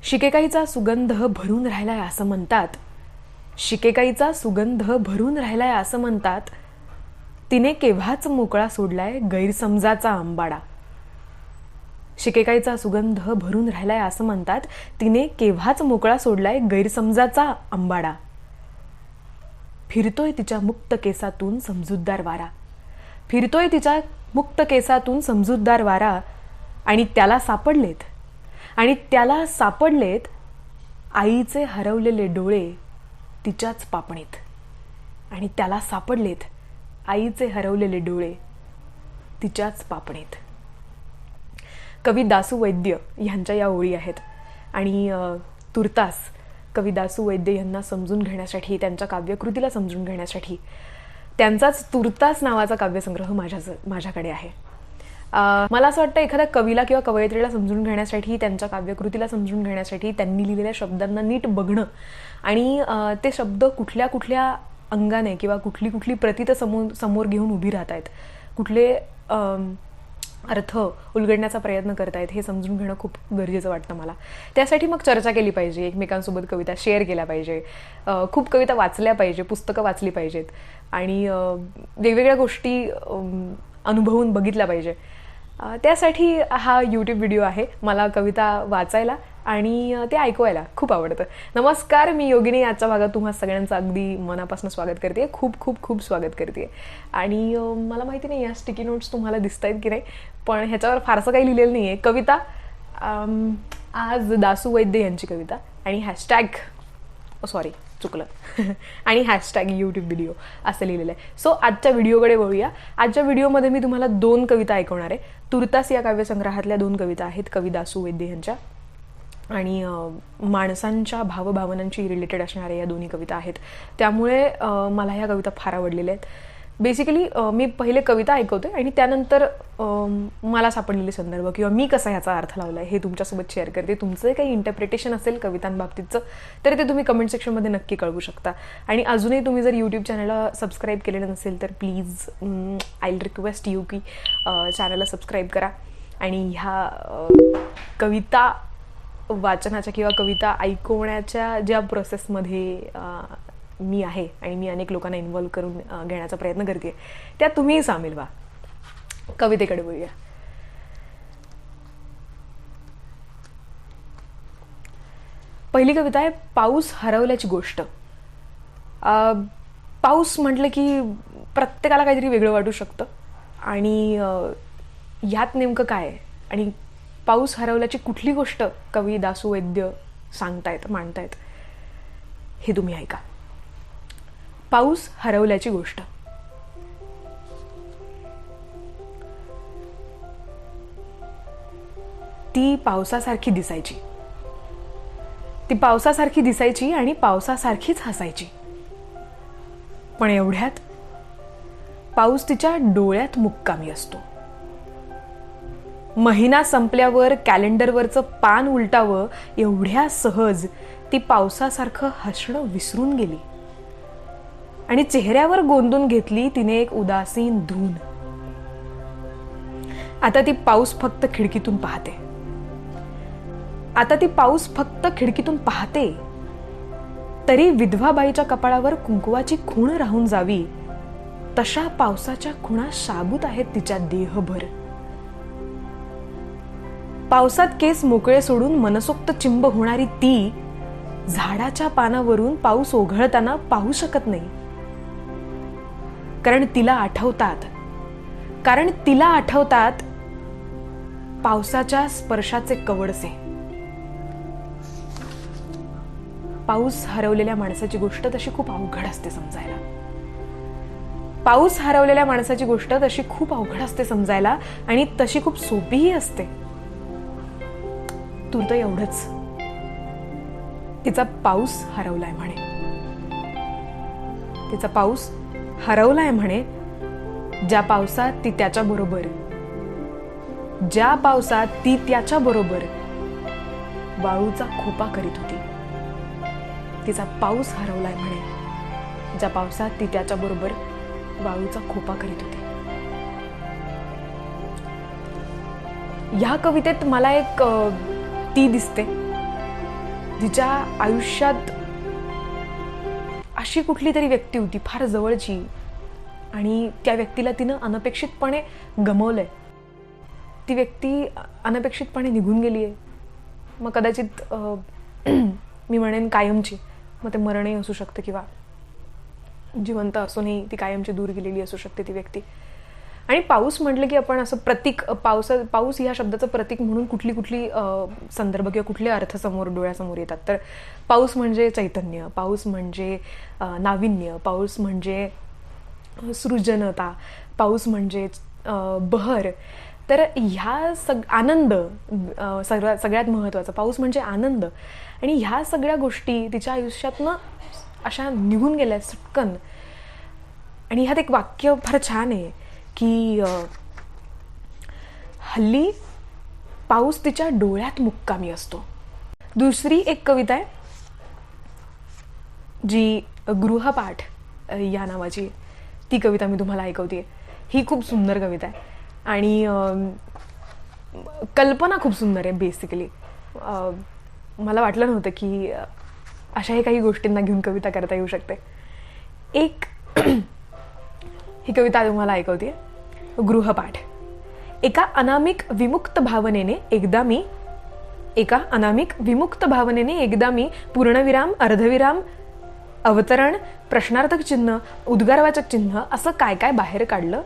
शिकेकाईचा सुगंध भरून राहिलाय असं म्हणतात. शिकेकाईचा सुगंध भरून राहिलाय असं म्हणतात. तिने केव्हाच मोकळा सोडलाय गैरसमजाचा आंबाडा. शिकेकाईचा सुगंध भरून राहिलाय असं म्हणतात. तिने केव्हाच मोकळा सोडलाय गैरसमजाचा आंबाडा. फिरतोय तिच्या मुक्त केसातून समजूतदार वारा. फिरतोय तिच्या मुक्त केसातून समजूतदार वारा. आणि त्याला सापडलेत आईचे हरवलेले डोळे तिच्याच पापणीत. आणि त्याला सापडलेत आईचे हरवलेले डोळे तिच्याच पापणीत. कवी दासू वैद्य यांच्या या ओळी आहेत. आणि तुर्तास कवी दासू वैद्य यांना समजून घेण्यासाठी, त्यांच्या काव्यकृतीला समजून घेण्यासाठी त्यांचाच तुर्तास नावाचा काव्यसंग्रह माझ्याकडे आहे. मला असं वाटतं एखाद्या कवीला किंवा कवयित्रीला समजून घेण्यासाठी, त्यांच्या काव्यकृतीला समजून घेण्यासाठी त्यांनी लिहिलेल्या शब्दांना नीट बघणं आणि ते शब्द कुठल्या कुठल्या अंगाने किंवा कुठली प्रतीत समोर घेऊन उभी राहत आहेत, कुठले अर्थ उलगडण्याचा प्रयत्न करतायत, हे समजून घेणं खूप गरजेचं वाटतं मला. त्यासाठी मग चर्चा केली पाहिजे, एकमेकांसोबत कविता शेअर केल्या पाहिजे, खूप कविता वाचल्या पाहिजे, पुस्तकं वाचली पाहिजेत आणि वेगवेगळ्या गोष्टी अनुभवून बघितल्या पाहिजे. त्यासाठी हा यूट्यूब व्हिडिओ आहे. मला कविता वाचायला आणि ते ऐकवायला खूप आवडतं. नमस्कार, मी योगिनी. आजच्या भागात तुम्हा सगळ्यांचं अगदी मनापासून स्वागत करते. खूप खूप खूप स्वागत करते. आणि मला माहिती नाही या स्टिकी नोट्स तुम्हाला दिसत आहेत की नाही, पण ह्याच्यावर फारसं काही लिहिलेलं नाही आहे. कविता आज दासू वैद्य यांची कविता आणि आणि हॅशटॅग यूट्यूब व्हिडिओ असं लिहिलेलं आहे. सो आजच्या व्हिडिओकडे वळूया. आजच्या व्हिडिओमध्ये मी तुम्हाला 2 कविता ऐकवणार आहे. तुर्तास या काव्यसंग्रहातल्या 2 कविता आहेत कवी दासू वैद्य यांच्या आणि माणसांच्या भावभावनांची रिलेटेड असणाऱ्या या दोन्ही कविता आहेत. त्यामुळे मला ह्या कविता फार आवडलेल्या आहेत. बेसिकली मी पहिले कविता ऐकवते आणि त्यानंतर मला सापडलेले संदर्भ किंवा मी कसा ह्याचा अर्थ लावला आहे हे तुमच्यासोबत शेअर करते. तुमचं काही इंटरप्रिटेशन असेल कवितांबाबतीचं तर ते तुम्ही कमेंट सेक्शनमध्ये नक्की कळवू शकता. आणि अजूनही तुम्ही जर यूट्यूब चॅनलला सबस्क्राईब केलेलं नसेल तर please I will request you की चॅनलला सबस्क्राईब करा. आणि ह्या कविता वाचनाच्या किंवा कविता ऐकवण्याच्या ज्या प्रोसेसमध्ये मी आहे आणि मी अनेक लोकांना इन्व्हॉल्व करून घेण्याचा प्रयत्न करते, त्यात तुम्हीही सामील व्हा. कवितेकडे बोलूया. पहिली कविता आहे पाऊस हरवल्याची गोष्ट. पाऊस म्हटलं की प्रत्येकाला काहीतरी वेगळं वाटू शकतं आणि ह्यात नेमकं काय आहे आणि पाऊस हरवल्याची कुठली गोष्ट कवी दासू वैद्य मांडतायत हे तुम्ही ऐका. पाऊस हरवल्याची गोष्ट. ती पावसासारखी दिसायची आणि पावसासारखीच हसायची. पण एवढ्यात पाऊस तिच्या डोळ्यात मुक्कामी असतो. महिना संपल्यावर कॅलेंडरवरचं पान उलटावं एवढ्या सहज ती पावसासारखं हसणं विसरून गेली आणि चेहऱ्यावर गोंदून घेतली तिने एक उदासीन धून. आता ती पाऊस फक्त खिडकीतून पाहते. तरी विधवाबाईच्या कपाळावर कुंकवाची खूण राहून जावी तशा पावसाच्या खुणा शाबूत आहेत तिच्या देहभर. पावसात केस मोकळे सोडून मनसोक्त चिंब होणारी ती झाडाच्या पानावरून पाऊस ओघळताना पाहू शकत नाही. कारण तिला आठवतात पावसाच्या स्पर्शाचे कवडसे. पाऊस हरवलेल्या माणसाची गोष्ट तशी खूप अवघड असते समजायला. आणि तशी खूप सोपीही असते. तूर्त एवढंच, तिचा पाऊस हरवलाय म्हणे. ज्या पावसात ती त्याच्या बरोबर वाळूचा खोपा करीत होती. तिचा पाऊस हरवलाय म्हणे, ज्या पावसात ती त्याच्या बरोबर वाळूचा खोपा करीत होती. ह्या कवितेत मला एक ती दिसते जिच्या आयुष्यात अशी कुठली तरी व्यक्ती होती फार जवळची, आणि त्या व्यक्तीला तिनं अनपेक्षितपणे गमावलंय. ती व्यक्ती अनपेक्षितपणे निघून गेली आहे. मग कदाचित मी म्हणेन कायमची. मग ते मरणही असू शकते किंवा जिवंत असूनही ती कायमची दूर गेलेली असू शकते ती व्यक्ती. आणि पाऊस म्हटलं की आपण असं प्रतीक, पाऊस ह्या शब्दाचं प्रतीक म्हणून कुठली संदर्भ किंवा कुठले अर्थ डोळ्यासमोर येतात. तर पाऊस म्हणजे चैतन्य, पाऊस म्हणजे नाविन्य, पाऊस म्हणजे सृजनता, पाऊस म्हणजे बहर. तर ह्या आनंद सगळ्यात महत्त्वाचा, पाऊस म्हणजे आनंद. आणि ह्या सगळ्या गोष्टी तिच्या आयुष्यातनं अशा निघून गेल्या सटकन. आणि ह्यात एक वाक्य फार छान आहे की हल्ली पाऊस तिच्या डोळ्यात मुक्कामी असतो. दुसरी एक कविता आहे जी गृहपाठ या नावाची, ती कविता मी तुम्हाला ऐकवते. ही खूप सुंदर कविता आहे आणि कल्पना खूप सुंदर आहे. बेसिकली मला वाटलं नव्हतं की अशाही काही गोष्टींना घेऊन कविता करता येऊ शकते. ही कविता तुम्हाला ऐकवते. गृहपाठ. एका अनामिक विमुक्त भावनेने एकदा मी पूर्णविराम, अर्धविराम, अवतरण, प्रश्नार्थक चिन्ह, उद्गारवाचक चिन्ह असं काय काय बाहेर काढलं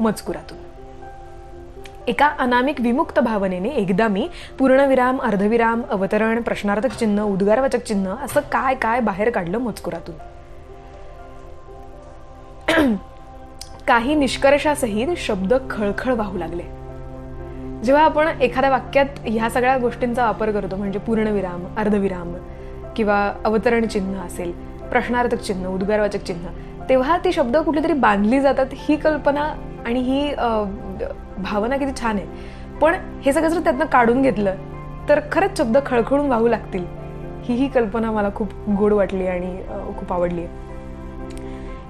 मजकुरातून. एका अनामिक विमुक्त भावनेने एकदा मी पूर्णविराम, अर्धविराम, अवतरण, प्रश्नार्थक चिन्ह, उद्गारवाचक चिन्ह असं काय काय बाहेर काढलं मजकुरातून. काही निष्कर्षासहित शब्द खळखळ वाहू लागले. जेव्हा आपण एखाद्या वाक्यात ह्या सगळ्या गोष्टींचा वापर करतो, म्हणजे पूर्णविराम, अर्धविराम किंवा अवतरण चिन्ह असेल, प्रश्नार्थक चिन्ह, उद्गारवाचक चिन्ह, तेव्हा ती शब्द कुठेतरी बांधली जातात. ही कल्पना आणि ही भावना किती छान आहे. पण हे सगळं जर त्यातनं काढून घेतलं तर खरंच शब्द खळखळून वाहू लागतील. ही कल्पना मला खूप गोड वाटली आणि खूप आवडली.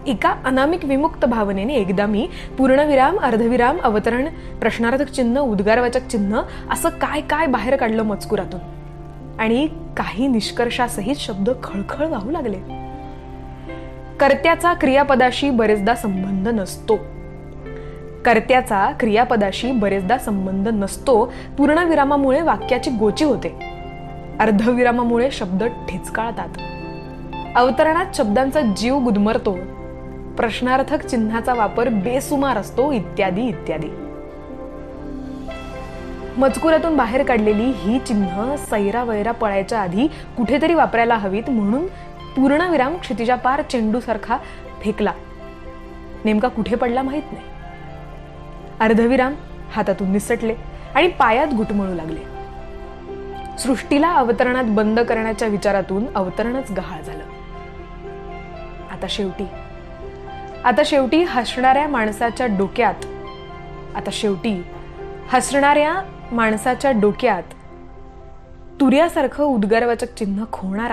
एका अनामिक विमुक्त भावनेने एकदा मी पूर्णविराम, अर्धविराम, अवतरण, प्रश्नार्थक चिन्ह, उद्गारवाचक चिन्ह असं काय काय बाहेर काढलं मजकुरातून, आणि काही निष्कर्षासहित शब्द खळखळ वाहू लागले. कर्त्याचा क्रियापदाशी बरेचदा संबंध नसतो. पूर्णविरामामुळे वाक्याची गोची होते. अर्धविरामामुळे शब्द ठेचकाळतात. अवतरणात शब्दांचा जीव गुदमरतो. प्रश्नार्थक चिन्हाचा वापर बेसुमार असतो, इत्यादी इत्यादी. मजकुरातून बाहेर काढलेली ही चिन्ह सैरावैरा पळायच्या आधी कुठेतरी वापरायला हवीत, म्हणून पूर्णविराम क्षितिजा पार चेंडूसारखा फेकला. नेमका कुठे पडला माहित नाही. अर्धविराम हातातून निसटले आणि पायात घुटमळू लागले. सृष्टीला अवतरणात बंद करण्याच्या विचारातून अवतरणच गहाळ झालं. आता शेवटी हसणाऱ्या माणसाच्या डोक्यात तुर्यासारखं उद्गारवाचक चिन्ह खोवणार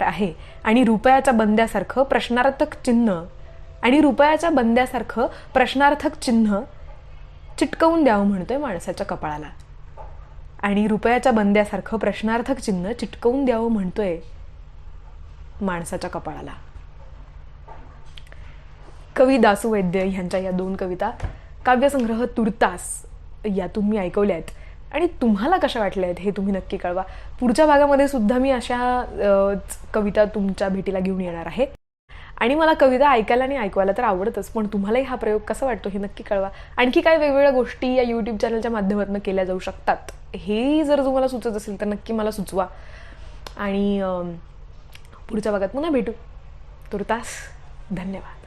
आहे. आणि रुपयाच्या बंद्यासारखं प्रश्नार्थक चिन्ह चिटकवून द्यावं म्हणतोय माणसाच्या कपाळाला. कवी दासू वैद्य ह्यांच्या या 2 कविता काव्यसंग्रह तुर्तास यातून मी ऐकवल्या आहेत, आणि तुम्हाला कशा वाटल्या आहेत हे तुम्ही नक्की कळवा. पुढच्या भागामध्ये सुद्धा मी अशा कविता तुमच्या भेटीला घेऊन येणार आहे. आणि मला कविता ऐकायला आणि ऐकवायला तर आवडतच, पण तुम्हालाही हा प्रयोग कसा वाटतो हे नक्की कळवा. आणखी काय वेगवेगळ्या गोष्टी या यूट्यूब चॅनलच्या माध्यमातून केल्या जाऊ शकतात हे जर तुम्हाला सुचत असेल तर नक्की मला सुचवा. आणि पुढच्या भागात पुन्हा भेटू. तुर्तास धन्यवाद.